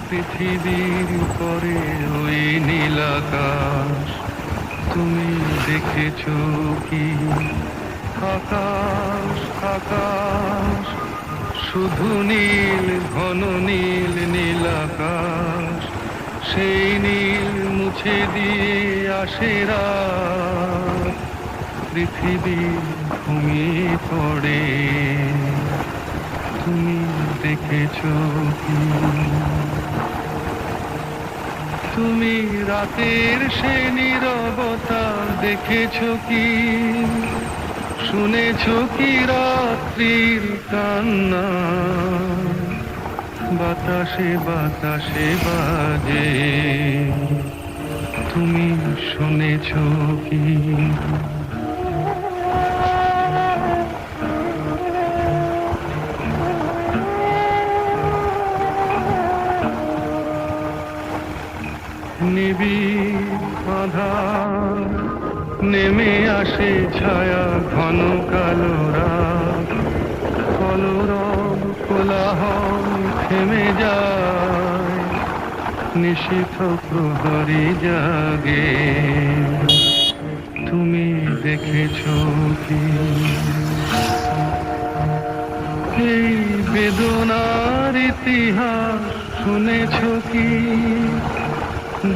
পৃথিবীর পরে ওই নীলাকাশ তুমি দেখেছো কি? আকাশ আকাশ শুধু নীল, ঘন নীল নীলাকাশ, সেই নীল মুছে দিয়ে আসে রাত, পৃথিবী ঘুমিয়ে পড়ে। তুমি দেখেছো কি? তুমি রাতের সে নীরবতা দেখেছো কি? শুনেছো কি রাত্রির কান্না? বাতাসে বাতাসে বাজে, তুমি শুনেছো কি? নিবিড় আঁধার নেমে আসে, ছায়া ঘন কালো রাত, কলরব কোলাহল থেমে যায়, নিশীথ প্রহরী জাগে। তুমি দেখেছো কি? এই বেদনার ইতিহাস শুনেছো কি?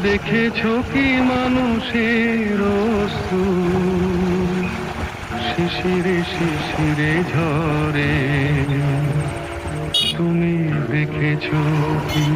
দেখেছো কি মানুষের অশ্রু শিশিরে শিশিরে ঝরে? তুমি দেখেছো কি?